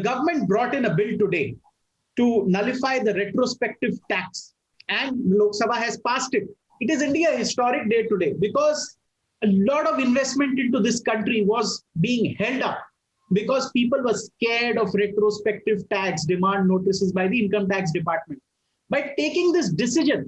government brought in a bill today to nullify the retrospective tax, and Lok Sabha has passed it. It is indeed a historic day today because a lot of investment into this country was being held up because people were scared of retrospective tax demand notices by the income tax department. By taking this decision,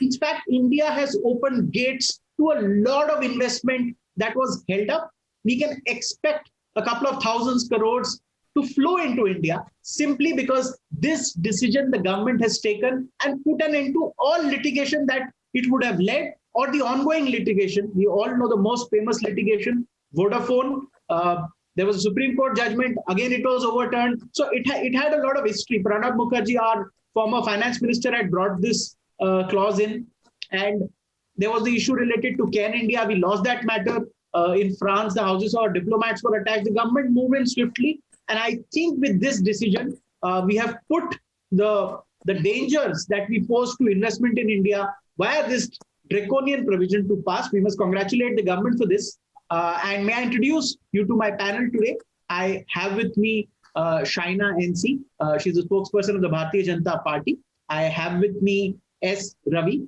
in fact, India has opened gates to a lot of investment that was held up. We can expect a couple of thousands crores to flow into India simply because this decision the government has taken and put an end to all litigation that it would have led or the ongoing litigation. We all know the most famous litigation, Vodafone. There was a Supreme Court judgment. Again, it was overturned. So it had a lot of history. Pranab Mukherjee, our former finance minister, had brought this clause in. And there was the issue related to Cairn India. We lost that matter. In France, the houses of diplomats were attacked. The government moved in swiftly. And I think with this decision, we have put the dangers that we pose to investment in India via this draconian provision to pass. We must congratulate the government for this. And may I introduce you to my panel today? I have with me Shaina NC. She's the spokesperson of the Bharatiya Janata Party. I have with me S. Ravi,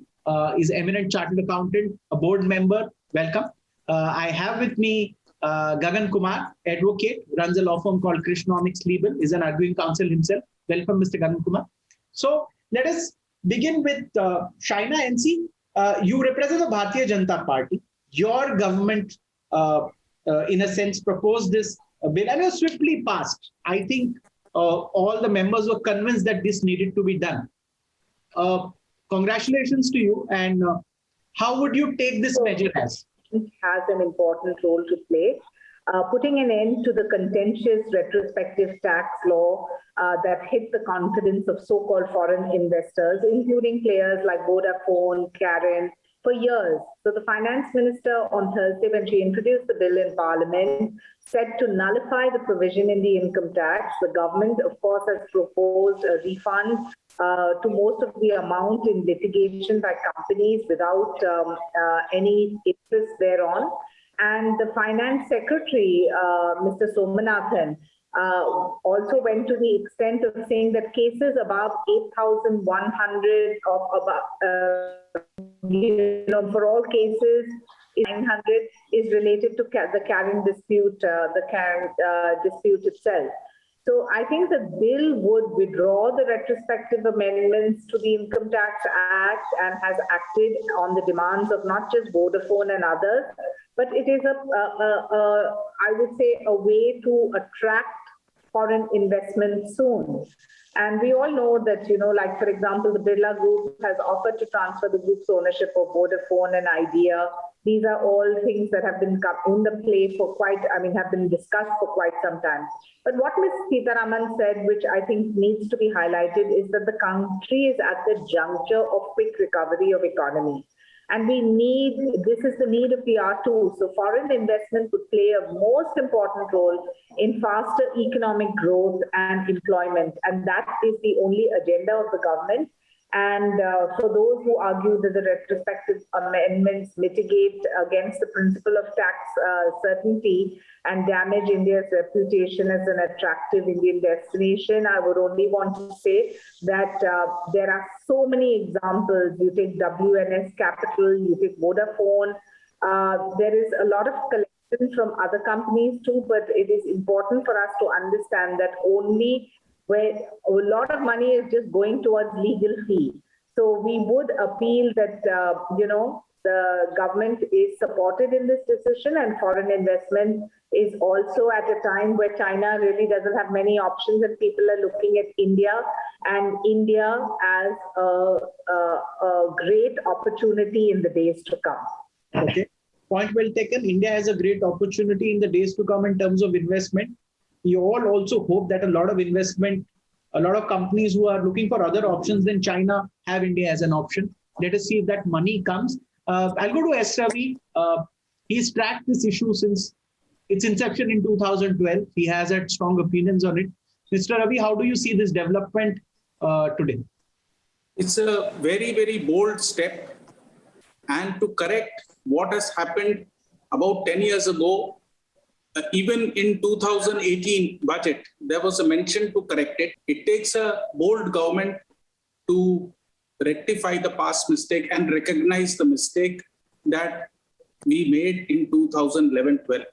is eminent chartered accountant, a board member. Welcome. I have with me Gagan Kumar, advocate, runs a law firm called Krishnomics Legal, is an arguing counsel himself. Welcome, Mr. Gagan Kumar. So let us begin with Shaina NC. You represent the Bharatiya Janata Party. Your government, in a sense, proposed this bill and it was swiftly passed. I think all the members were convinced that this needed to be done. Congratulations to you. And how would you take this measure as? It has an important role to play. Putting an end to the contentious retrospective tax law that hit the confidence of so-called foreign investors, including players like Vodafone, Cairn, for years. So the finance minister on Thursday, when she introduced the bill in Parliament, said to nullify the provision in the income tax. The government, of course, has proposed a refund to most of the amount in litigation by companies without any interest thereon. And the finance secretary, Mr. Somanathan, also went to the extent of saying that cases above 8,100 of for all cases, 900 is related to the Cairn dispute, dispute itself. So I think the bill would withdraw the retrospective amendments to the Income Tax Act and has acted on the demands of not just Vodafone and others, but it is I would say, a way to attract foreign investment soon. And we all know that, like, for example, the Birla Group has offered to transfer the group's ownership of Vodafone and Idea. These are all things that have been in the play for have been discussed for quite some time. But what Ms. Sitharaman said, which I think needs to be highlighted, is that the country is at the juncture of quick recovery of economy. And this is the need of the hour too. So foreign investment would play a most important role in faster economic growth and employment. And that is the only agenda of the government. And for those who argue that the retrospective amendments mitigate against the principle of tax certainty and damage India's reputation as an attractive Indian destination, I would only want to say that there are so many examples. You take WNS Capital, you take Vodafone. There is a lot of collection from other companies too, but it is important for us to understand that only where a lot of money is just going towards legal fee. So we would appeal that, the government is supported in this decision, and foreign investment is also at a time where China really doesn't have many options and people are looking at India and India as a great opportunity in the days to come. Okay, point well taken. India has a great opportunity in the days to come in terms of investment. We all also hope that a lot of investment, a lot of companies who are looking for other options than China have India as an option. Let us see if that money comes. I'll go to S. Ravi. He's tracked this issue since its inception in 2012. He has had strong opinions on it. Mr. Ravi, how do you see this development today? It's a very, very bold step. And to correct what has happened about 10 years ago, even in 2018 budget, there was a mention to correct it. It takes a bold government to rectify the past mistake and recognize the mistake that we made in 2011-12.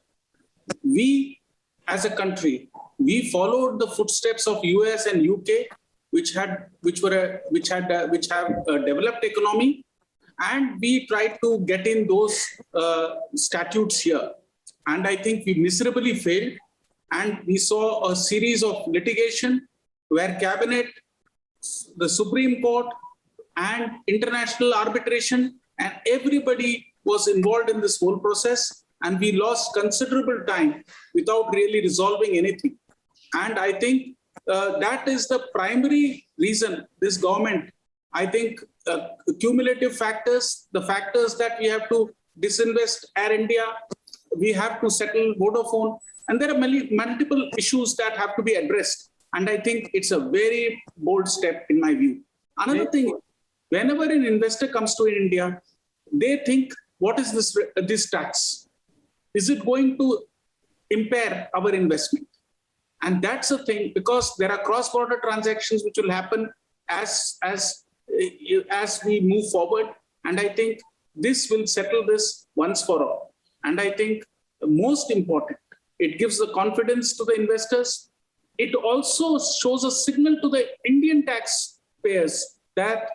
We, as a country, we followed the footsteps of US and UK, which have a developed economy, and we tried to get in those statutes here. And I think we miserably failed. And we saw a series of litigation where cabinet, the Supreme Court, and international arbitration, and everybody was involved in this whole process. And we lost considerable time without really resolving anything. And I think that is the primary reason this government, I think, cumulative factors, the factors that we have to disinvest Air India, we have to settle Vodafone, and there are multiple issues that have to be addressed. And I think it's a very bold step in my view. Another thing, whenever an investor comes to India, they think, what is this tax? Is it going to impair our investment? And that's the thing, because there are cross-border transactions which will happen as we move forward. And I think this will settle this once for all. And I think most important, it gives the confidence to the investors. It also shows a signal to the Indian taxpayers that,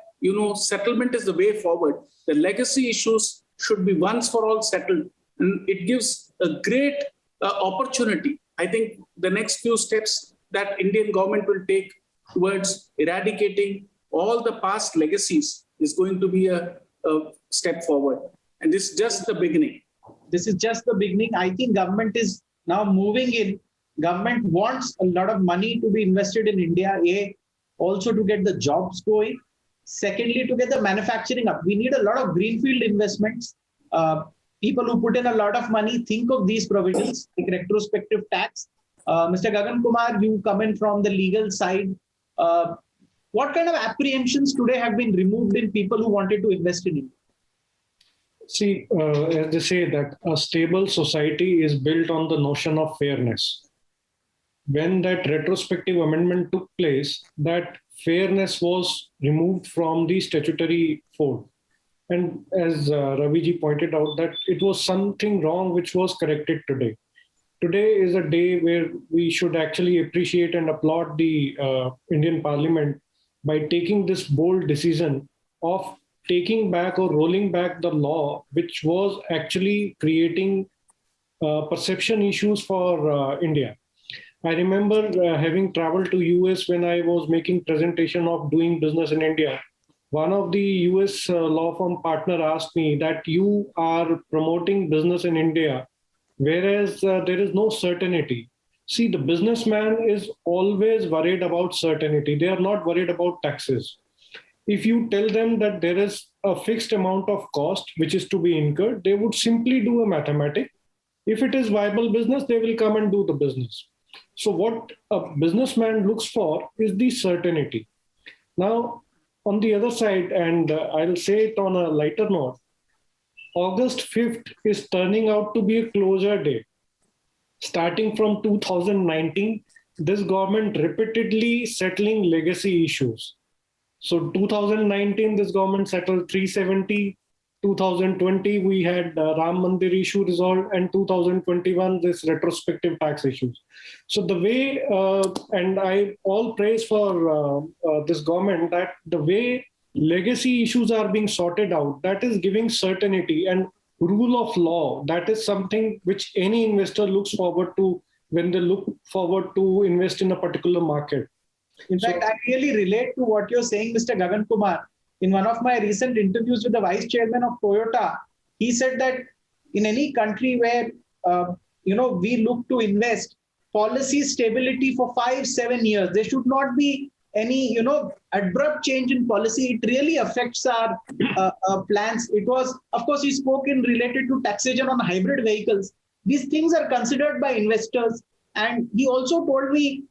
settlement is the way forward. The legacy issues should be once for all settled. And it gives a great opportunity. I think the next few steps that Indian government will take towards eradicating all the past legacies is going to be a step forward. And this is just the beginning. This is just the beginning. I think government is now moving in. Government wants a lot of money to be invested in India. Also to get the jobs going. Secondly, to get the manufacturing up. We need a lot of greenfield investments. People who put in a lot of money think of these provisions, like retrospective tax. Mr. Gagan Kumar, you come in from the legal side. What kind of apprehensions today have been removed in people who wanted to invest in India? See, as they say that a stable society is built on the notion of fairness. When that retrospective amendment took place, that fairness was removed from the statutory fold. And as Raviji pointed out, that it was something wrong which was corrected today. Today is a day where we should actually appreciate and applaud the Indian Parliament by taking this bold decision of taking back or rolling back the law, which was actually creating perception issues for India. I remember having traveled to US when I was making presentation of doing business in India. One of the US law firm partner asked me that you are promoting business in India, whereas there is no certainty. See, the businessman is always worried about certainty. They are not worried about taxes. If you tell them that there is a fixed amount of cost which is to be incurred, they would simply do a mathematic. If it is viable business, they will come and do the business. So what a businessman looks for is the certainty. Now, on the other side, and I'll say it on a lighter note, August 5th is turning out to be a closure date. Starting from 2019, this government repeatedly settling legacy issues. So 2019, this government settled 370. 2020, we had Ram Mandir issue resolved, and 2021, this retrospective tax issues. So the way, and I all praise for this government, that the way legacy issues are being sorted out, that is giving certainty and rule of law. That is something which any investor looks forward to when they look forward to invest in a particular market. In fact, I really relate to what you're saying, Mr. Gagan Kumar. In one of my recent interviews with the vice chairman of Toyota, he said that in any country where we look to invest, policy stability for 5-7 years. There should not be any abrupt change in policy. It really affects our plans. It was, of course, he spoke in related to taxation on hybrid vehicles. These things are considered by investors, and he also told me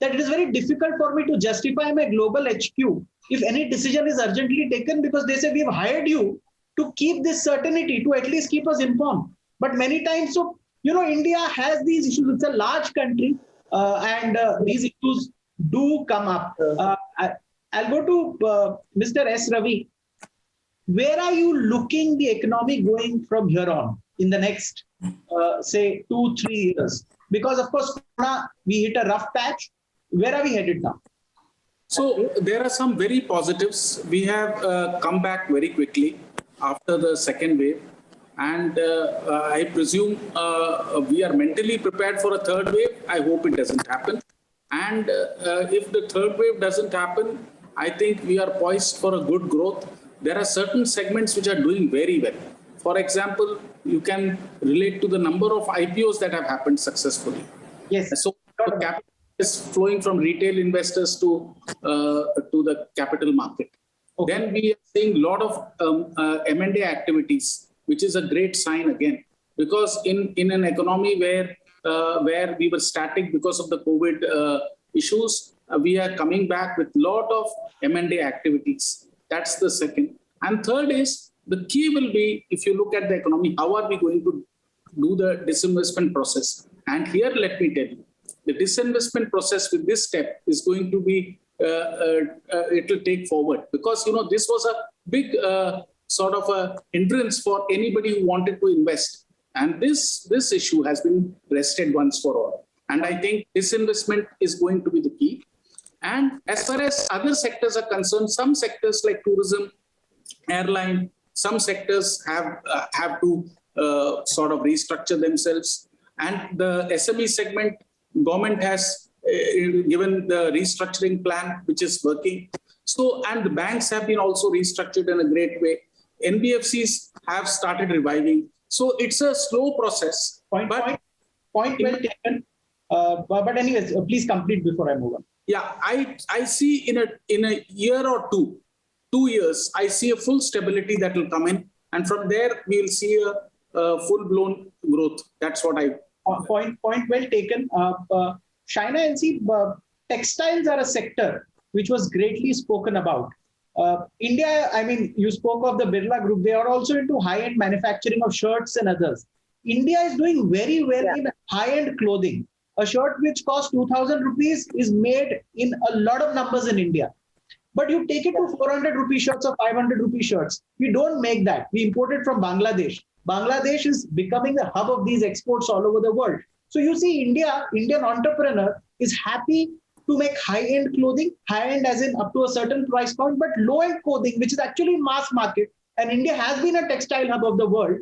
that it is very difficult for me to justify my global HQ if any decision is urgently taken, because they say we have hired you to keep this certainty, to at least keep us informed. But many times, so India has these issues. It's a large country, and these issues do come up. I'll go to Mr. S. Ravi. Where are you looking the economy going from here on in the next, say, 2-3 years? Because, of course, Corona, we hit a rough patch. Where are we headed now? So there are some very positives. We have come back very quickly after the second wave. And I presume we are mentally prepared for a third wave. I hope it doesn't happen. And if the third wave doesn't happen, I think we are poised for a good growth. There are certain segments which are doing very well. For example, you can relate to the number of IPOs that have happened successfully. Yes. So the capital is flowing from retail investors to the capital market. Okay. Then we are seeing a lot of M&A activities, which is a great sign again, because in an economy where we were static because of the COVID issues, we are coming back with a lot of M&A activities. That's the second. And third is, the key will be, if you look at the economy, how are we going to do the disinvestment process? And here, let me tell you, the disinvestment process with this step is going to be, it will take forward. Because, this was a big sort of a hindrance for anybody who wanted to invest. And this issue has been rested once for all. And I think disinvestment is going to be the key. And as far as other sectors are concerned, some sectors like tourism, airline, some sectors have to sort of restructure themselves. And the SME segment, government has given the restructuring plan, which is working. So, and the banks have been also restructured in a great way. NBFCs have started reviving. So it's a slow process. Point well taken. But anyways, please complete before I move on. Yeah, I see in a year or 2 years, I see a full stability that will come in. And from there, we'll see a full-blown growth. That's what I... Point well taken. Shaina LC, textiles are a sector which was greatly spoken about. India, I mean, you spoke of the Birla Group. They are also into high-end manufacturing of shirts and others. India is doing very well in high-end clothing. A shirt which costs 2,000 rupees is made in a lot of numbers in India. But you take it to 400 rupee shirts or 500 rupee shirts. We don't make that. We import it from Bangladesh. Bangladesh is becoming the hub of these exports all over the world. So you see Indian entrepreneur is happy to make high-end clothing, high-end as in up to a certain price point, but low-end clothing, which is actually mass market. And India has been a textile hub of the world.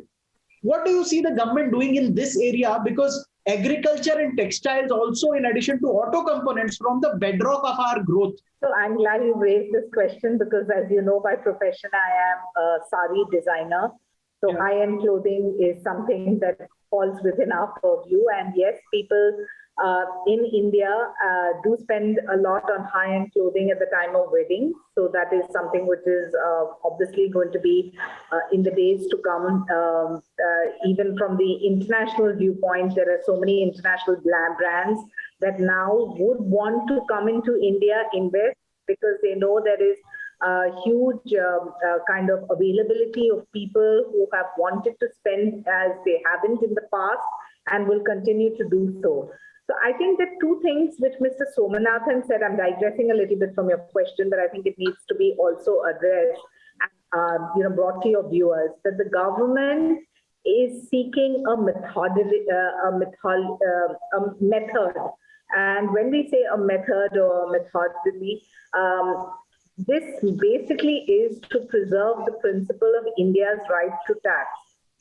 What do you see the government doing in this area? Because agriculture and textiles also, in addition to auto components, from the bedrock of our growth. So I'm glad you raised this question because, as you know, by profession, I am a sari designer. So high-end clothing is something that falls within our purview. And yes, people in India do spend a lot on high-end clothing at the time of wedding. So that is something which is obviously going to be in the days to come. Even from the international viewpoint, there are so many international brands that now would want to come into India, invest, because they know there is a huge kind of availability of people who have wanted to spend as they haven't in the past and will continue to do so. So I think that two things which Mr. Somanathan said, I'm digressing a little bit from your question, but I think it needs to be also addressed and brought to your viewers, that the government is seeking a method. And when we say a method or methodology, this basically is to preserve the principle of India's right to tax.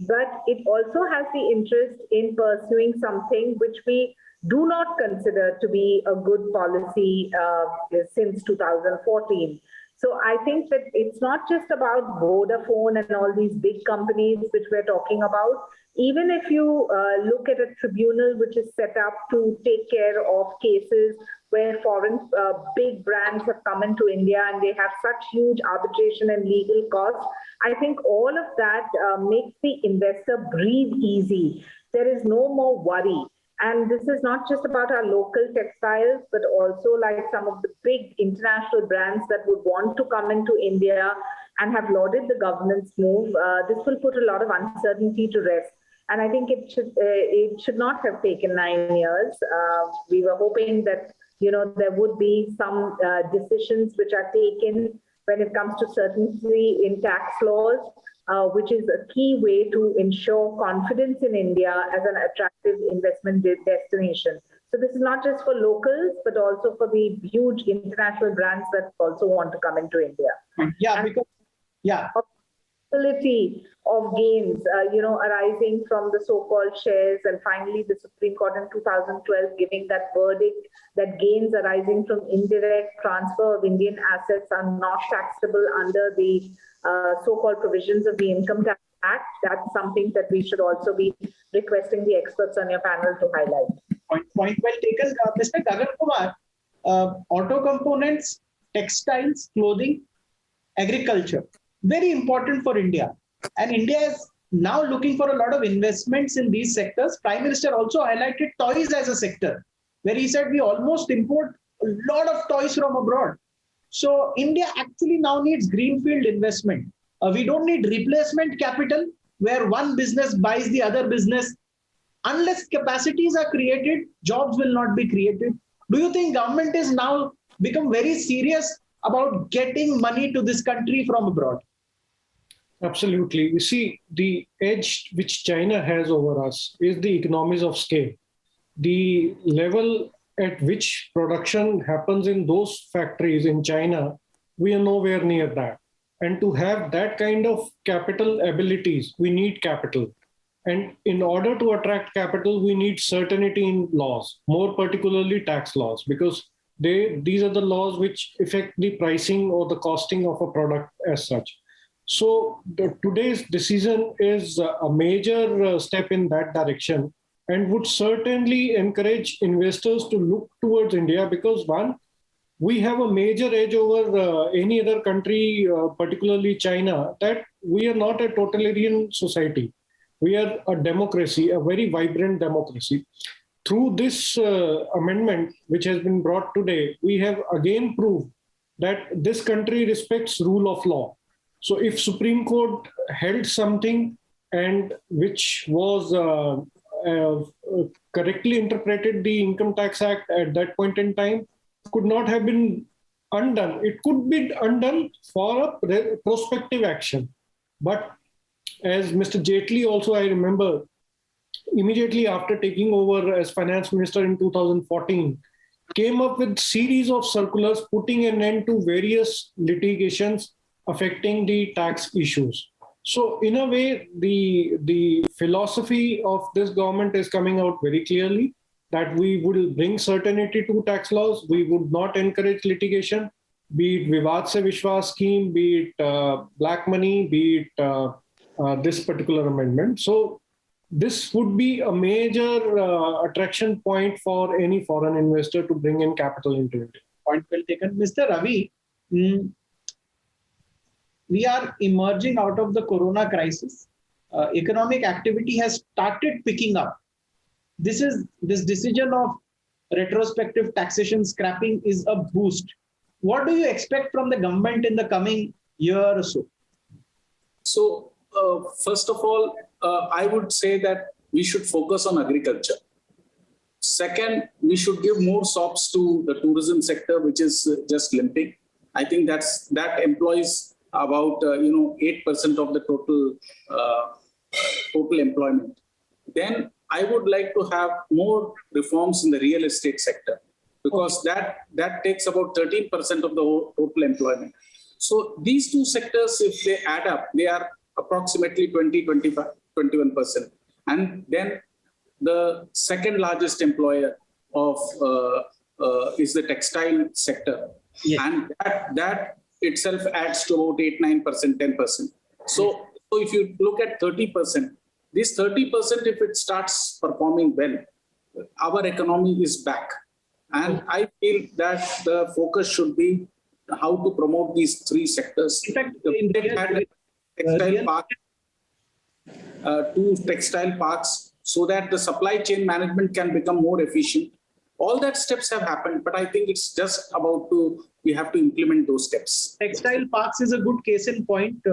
But it also has the interest in pursuing something which we do not consider to be a good policy since 2014. So I think that it's not just about Vodafone and all these big companies which we're talking about. Even if you look at a tribunal which is set up to take care of cases where foreign big brands have come into India and they have such huge arbitration and legal costs, I think all of that makes the investor breathe easy. There is no more worry. And this is not just about our local textiles, but also like some of the big international brands that would want to come into India and have lauded the government's move. This will put a lot of uncertainty to rest. And I think it should not have taken 9 years. We were hoping that there would be some decisions which are taken when it comes to certainty in tax laws, which is a key way to ensure confidence in India as an attractive investment destination. So this is not just for locals, but also for the huge international brands that also want to come into India. Possibility of gains, arising from the so-called shares, and finally the Supreme Court in 2012 giving that verdict that gains arising from indirect transfer of Indian assets are not taxable under the so-called provisions of the Income Tax Act. That's something that we should also be requesting the experts on your panel to highlight. Point well taken. Mr. Gagan Kumar, auto components, textiles, clothing, agriculture, very important for India. And India is now looking for a lot of investments in these sectors. Prime Minister also highlighted toys as a sector, where he said we almost import a lot of toys from abroad. So India actually now needs greenfield investment. We don't need replacement capital where one business buys the other business. Unless capacities are created, jobs will not be created. Do you think government is now become very serious about getting money to this country from abroad? Absolutely. You see, the edge which China has over us is the economies of scale. The level at which production happens in those factories in China, we are nowhere near that. And to have that kind of capital abilities, we need capital. And in order to attract capital, we need certainty in laws, more particularly tax laws, because these are the laws which affect the pricing or the costing of a product as such. So today's decision is a major step in that direction and would certainly encourage investors to look towards India because, one, we have a major edge over any other country, particularly China, that we are not a totalitarian society. We are a democracy, a very vibrant democracy. Through this amendment, which has been brought today, we have again proved that this country respects rule of law. So if Supreme Court held something and which was correctly interpreted the Income Tax Act at that point in time, could not have been undone. It could be undone for a prospective action. But as Mr. Jaitley also, I remember, immediately after taking over as finance minister in 2014, came up with series of circulars putting an end to various litigations affecting the tax issues. So in a way, the philosophy of this government is coming out very clearly that we will bring certainty to tax laws. We would not encourage litigation, be it Vivad Se Vishwas scheme, be it black money, be it this particular amendment. So this would be a major attraction point for any foreign investor to bring in capital into India. Point well taken. Mr. Ravi, we are emerging out of the corona crisis. Economic activity has started picking up. This decision of retrospective taxation scrapping is a boost. What do you expect from the government in the coming year or so? So, first of all, I would say that we should focus on agriculture. Second, we should give more SOPs to the tourism sector, which is just limping. I think that employs about 8% of the total employment. Then I would like to have more reforms in the real estate sector because that takes about 13% of the total employment. So these two sectors, if they add up, they are approximately 20, 25, 21%. And then the second largest employer of is the textile sector. Yes. And that itself adds to about 8, 9%, 10%. So if you look at 30%, this 30%, if it starts performing well, our economy is back. And I feel that the focus should be how to promote these three sectors. In fact, two textile parks so that the supply chain management can become more efficient. All that steps have happened, but I think it's just we have to implement those steps. Textile parks is a good case in point.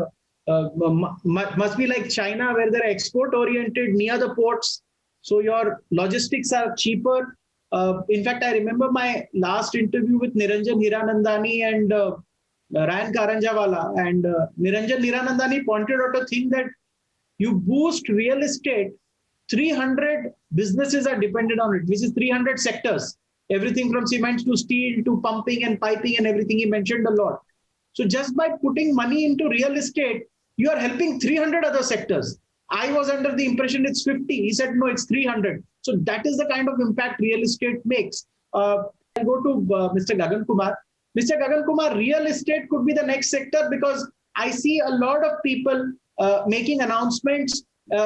must be like China, where they're export oriented near the ports. So your logistics are cheaper. In fact, I remember my last interview with Niranjan Hiranandani and Ryan Karanjawala. And Niranjan Hiranandani pointed out a thing that you boost real estate, 300 businesses are dependent on it, which is 300 sectors. Everything from cement to steel to pumping and piping and everything. He mentioned a lot. So just by putting money into real estate, you are helping 300 other sectors. I was under the impression it's 50. He said, no, it's 300. So that is the kind of impact real estate makes. I'll go to Mr. Gagan Kumar. Mr. Gagan Kumar, real estate could be the next sector because I see a lot of people making announcements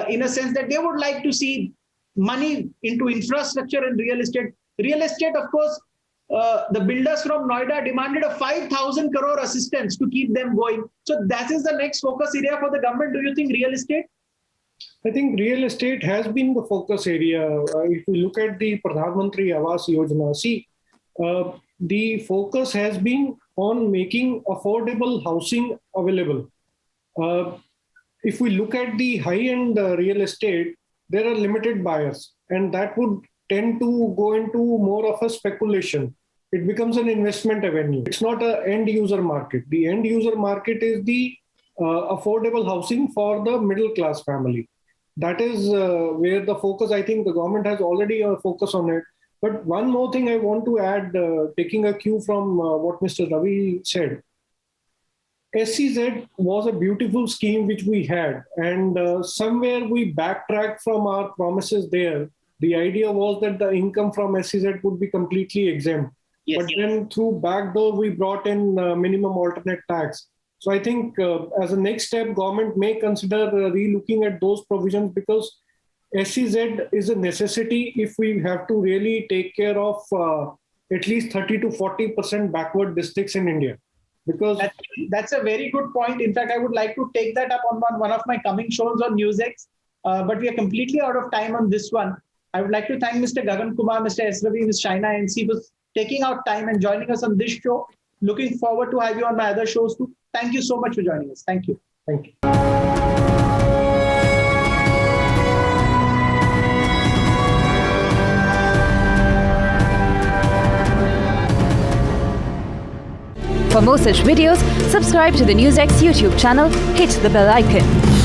in a sense that they would like to see money into infrastructure and real estate. Real estate, of course, the builders from Noida demanded a 5,000 crore assistance to keep them going. So that is the next focus area for the government. Do you think real estate? I think real estate has been the focus area. If you look at the Pradhan Mantri Awas Yojana, the focus has been on making affordable housing available. If we look at the high-end real estate, there are limited buyers, and that would tend to go into more of a speculation. It becomes an investment avenue. It's not an end user market. The end user market is the affordable housing for the middle class family. That is where the focus, I think the government has already a focus on it. But one more thing I want to add, taking a cue from what Mr. Ravi said. SEZ was a beautiful scheme which we had, and somewhere we backtracked from our promises there. The idea was that the income from SEZ would be completely exempt. Yes, but then through backdoor, we brought in minimum alternate tax. So I think as a next step, government may consider re-looking at those provisions, because SEZ is a necessity if we have to really take care of at least 30 to 40% backward districts in India. Because that's a very good point. In fact, I would like to take that up on one of my coming shows on NewsX, but we are completely out of time on this one. I would like to thank Mr. Gagan Kumar, Mr. S. Ravi, Ms. Shaina NC for taking out time and joining us on this show. Looking forward to have you on my other shows too. Thank you so much for joining us. Thank you. thank you. For more such videos, subscribe to the NewsX YouTube channel, hit the bell icon.